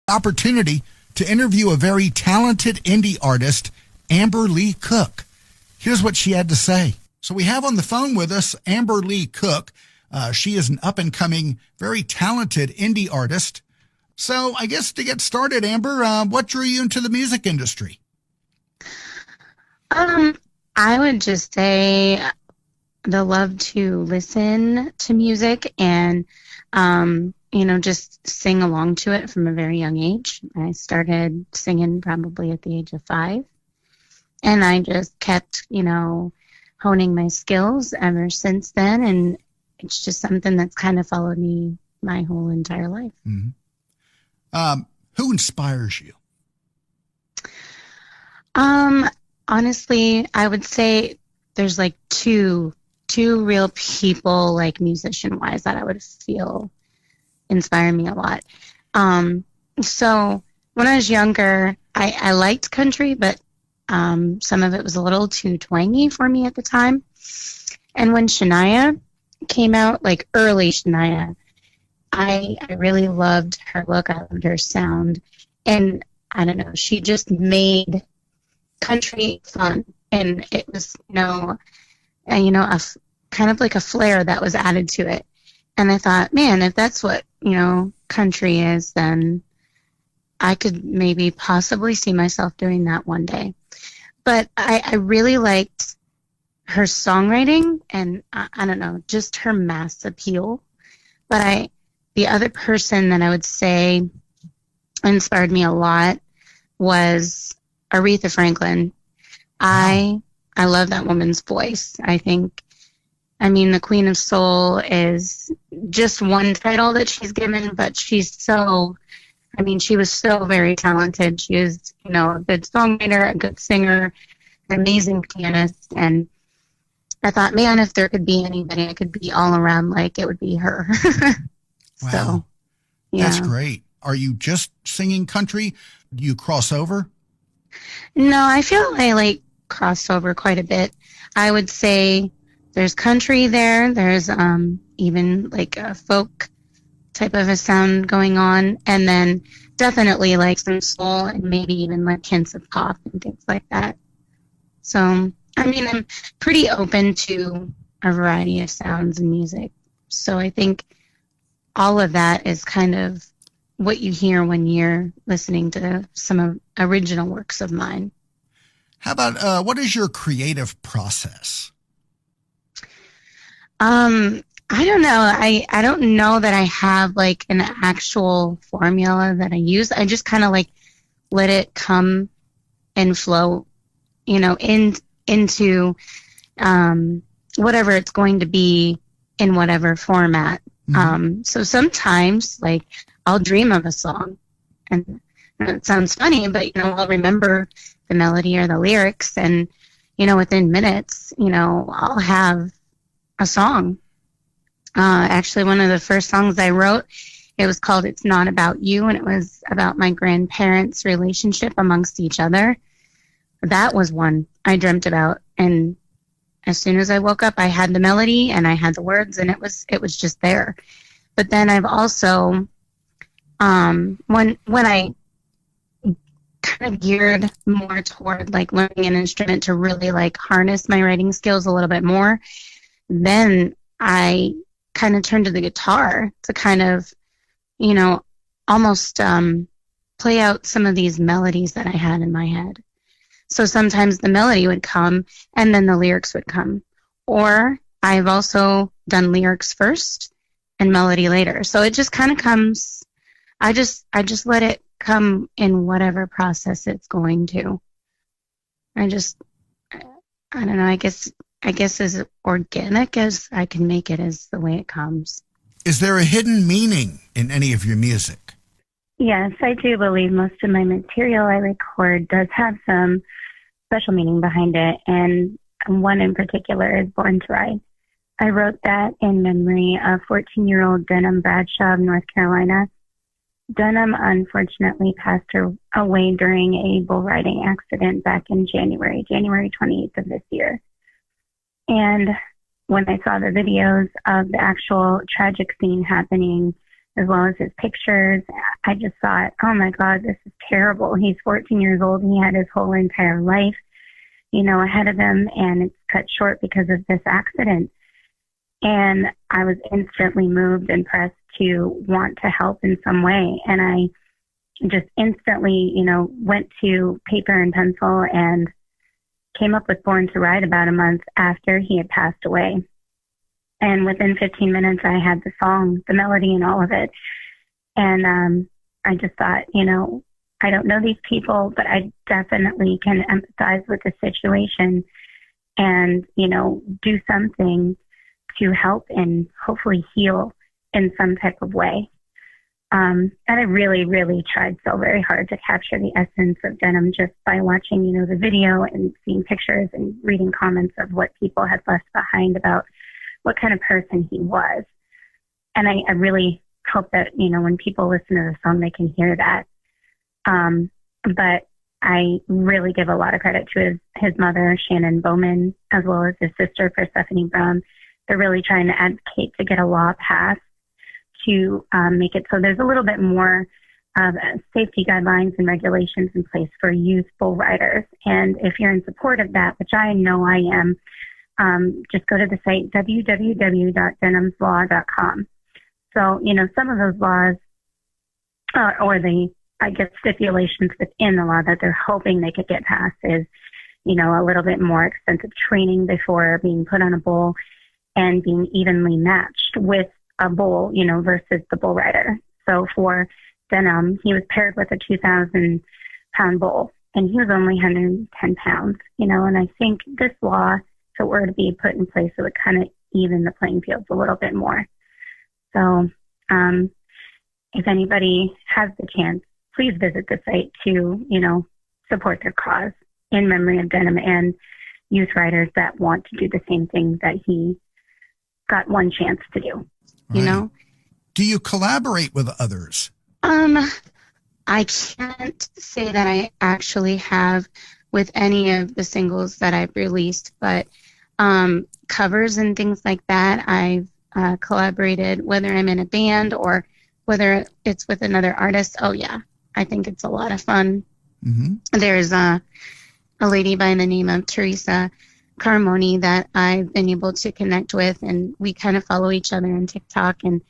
Opportunity to interview a very talented indie artist, Amber Lee Cooke. Here's what she had to say. So we have on the phone with us Amber Lee Cooke. She is an up-and-coming, very talented indie artist. So I guess to get started, Amber, what drew you into the music industry? I would just say the love to listen to music and, just sing along to it from a very young age. I started singing probably at the age of 5. And I just kept, honing my skills ever since then. And it's just something that's kind of followed me my whole entire life. Mm-hmm. Who inspires you? Honestly, I would say there's like two real people, like musician-wise, that I would feel inspire me a lot. So when I was younger, I liked country, but some of it was a little too twangy for me at the time. And when Shania came out, like early Shania, I really loved her look. I loved her sound. And I don't know, she just made country fun. And it was, kind of like a flair that was added to it. And I thought, man, if that's what, country is, then I could maybe possibly see myself doing that one day. But I really liked her songwriting and, I don't know, just her mass appeal. But the other person that I would say inspired me a lot was Aretha Franklin. I love that woman's voice. The Queen of Soul is just one title that she's given, but she was so very talented. She is, a good songwriter, a good singer, an amazing pianist. And I thought, man, if there could be anybody I could be all around like, it would be her. Wow. So, yeah. That's great. Are you just singing country? Do you cross over? No, I feel I crossed over quite a bit. I would say there's country there. There's even like a folk type of a sound going on. And then definitely like some soul and maybe even like hints of pop and things like that. So, I'm pretty open to a variety of sounds and music. So I think all of that is kind of what you hear when you're listening to some original works of mine. How about, what is your creative process? I don't know. I don't know that I have like an actual formula that I use. I just kind of like let it come and flow, into whatever it's going to be in whatever format. Mm-hmm. So sometimes like I'll dream of a song and it sounds funny, but I'll remember the melody or the lyrics and within minutes, I'll have a song. Actually, one of the first songs I wrote, it was called It's Not About You, and it was about my grandparents' relationship amongst each other. That was one I dreamt about, and as soon as I woke up, I had the melody and I had the words, and it was just there. But then I've also, when I kind of geared more toward like learning an instrument to really like harness my writing skills a little bit more, then I kind of turned to the guitar to kind of, almost play out some of these melodies that I had in my head. So sometimes the melody would come and then the lyrics would come. Or I've also done lyrics first and melody later. So it just kind of comes, I just let it come in whatever process it's going to. I don't know, I guess as organic as I can make it is the way it comes. Is there a hidden meaning in any of your music? Yes, I do believe most of my material I record does have some special meaning behind it, and one in particular is Born to Ride. I wrote that in memory of 14-year-old Denim Bradshaw of North Carolina. Denim unfortunately passed away during a bull riding accident back in January 28th of this year. And when I saw the videos of the actual tragic scene happening, as well as his pictures. I just thought, oh my God, this is terrible. He's 14 years old and he had his whole entire life, ahead of him, and it's cut short because of this accident. And I was instantly moved and pressed to want to help in some way. And I just instantly, went to paper and pencil and came up with Born to Ride about a month after he had passed away. And within 15 minutes, I had the song, the melody, and all of it. And I just thought, I don't know these people, but I definitely can empathize with the situation and, do something to help and hopefully heal in some type of way. And I really, really tried so very hard to capture the essence of Denim just by watching, the video and seeing pictures and reading comments of what people had left behind about what kind of person he was. And I really hope that, when people listen to the song, they can hear that. But I really give a lot of credit to his mother, Shannon Bowman, as well as his sister, Persephone Bowman. They're really trying to advocate to get a law passed to make it so there's a little bit more safety guidelines and regulations in place for youth bull riders. And if you're in support of that, which I know I am, just go to the site www.denimslaw.com. So, some of those laws or the, stipulations within the law that they're hoping they could get passed is, a little bit more extensive training before being put on a bull and being evenly matched with a bull, versus the bull rider. So for Denim, he was paired with a 2,000-pound bull, and he was only 110 pounds, and I think this law, if it were to be put in place, it would kind of even the playing fields a little bit more. So if anybody has the chance, please visit the site to, support their cause in memory of Denim and youth riders that want to do the same thing that he got one chance to do. Right. Do you collaborate with others? I can't say that I actually have with any of the singles that I've released, but covers and things like that, I've collaborated, whether I'm in a band or whether it's with another artist. Oh yeah, I think it's a lot of fun. Mm-hmm. There's a lady by the name of Teresa Carmoni that I've been able to connect with, and we kind of follow each other on TikTok, and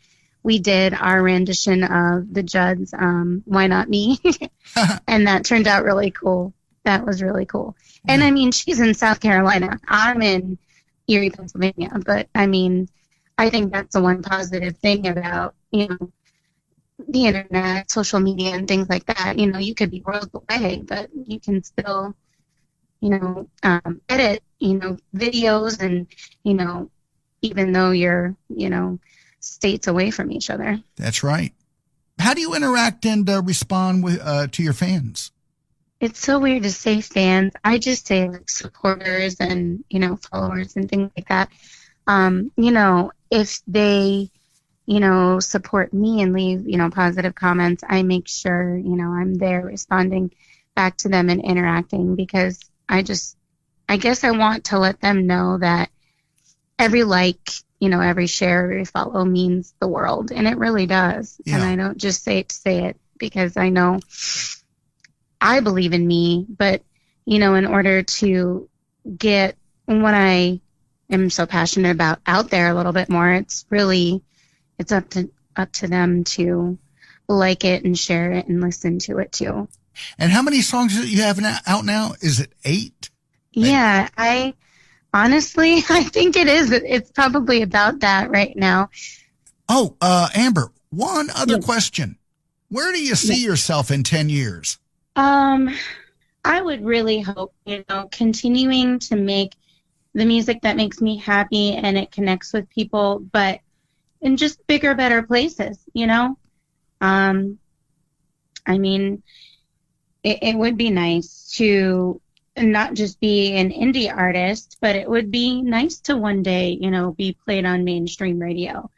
we did our rendition of the Judds' Why Not Me? And that turned out really cool. That was really cool. Yeah. And I mean, she's in South Carolina. I'm in Erie, Pennsylvania. But I mean, I think that's the one positive thing about, the internet, social media, and things like that. You could be worlds away, but you can still, edit, videos and, even though you're, states away from each other. That's right. How do you interact and respond to your fans? It's so weird to say fans. I just say like supporters and, followers and things like that. If they, support me and leave, positive comments, I make sure, I'm there responding back to them and interacting, because I guess I want to let them know that every like, every share, every follow means the world. And it really does. Yeah. And I don't just say it to say it, because I know I believe in me, but, in order to get what I am so passionate about out there a little bit more, it's up to them to like it and share it and listen to it too. And how many songs do you have out now? Is it 8? Yeah, honestly, I think it is. It's probably about that right now. Oh, Amber, one other question. Where do you see yourself in 10 years? I would really hope, continuing to make the music that makes me happy and it connects with people, but in just bigger, better places, I mean, it would be nice to not just be an indie artist, but it would be nice to one day, be played on mainstream radio,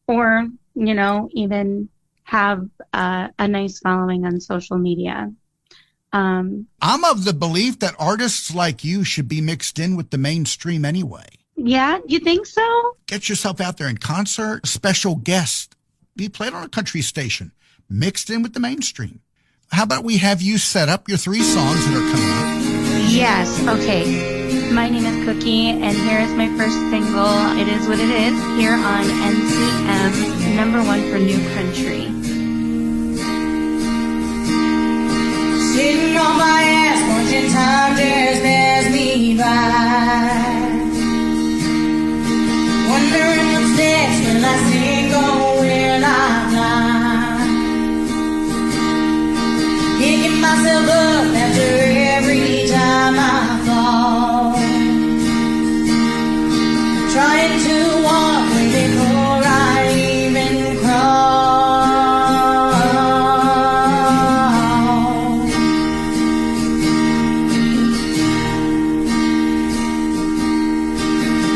or, even have a nice following on social media. I'm of the belief that artists like you should be mixed in with the mainstream anyway. Yeah, you think so? Get yourself out there in concert, special guest be played on a country station, mixed in with the mainstream. How about we have you set up your 3 songs that are coming up? Yes, okay. My name is Cookie, and here is my first single, It Is What It Is, here on NCM, #1 for New Country. Sitting on my ass, watching time just pass me by. Wondering what's next, will I sing or will I fly? Picking myself up after every time I fall. Trying to walk way before I even crawl.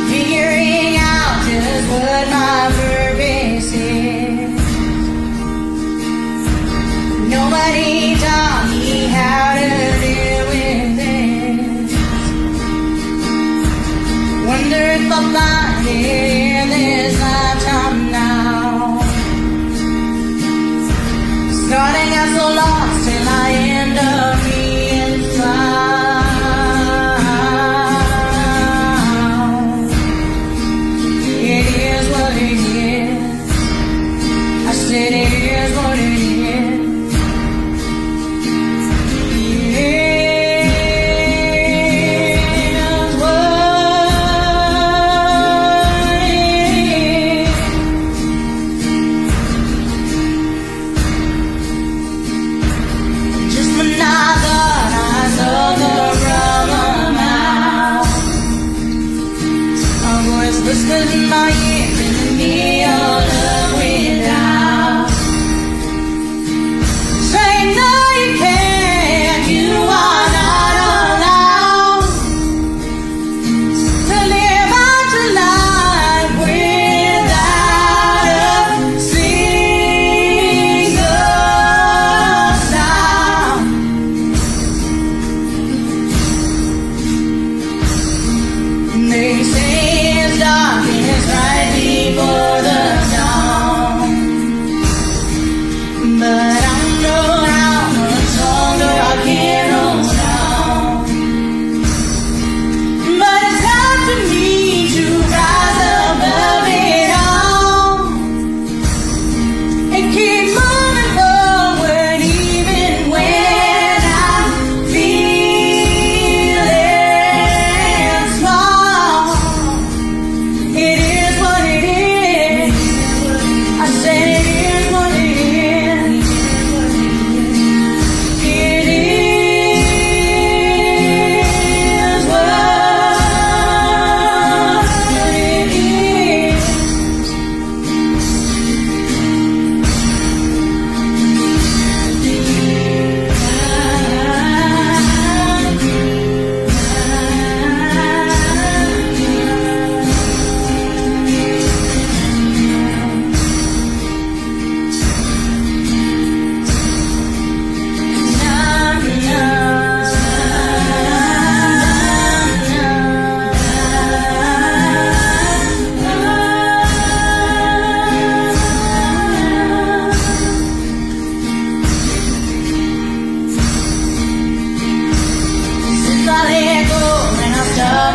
Figuring out just what my purpose is. Nobody taught me how to deal with this. Wonder if I'll find it in this lifetime now. Starting out so lost till I end up being found. It is what it is. I said it is what it is. Whispers in my ear, telling me your love without. Saying no you can't, you are not allowed to live out your life without a single sound. They say it's darkest right before the dawn, but I don't know how much longer I can hold on. But it's time for me to rise above it all and keep moving forward even when I'm feeling small. It is what it is. I said it is what it is. It is what it is. Since I let go and I start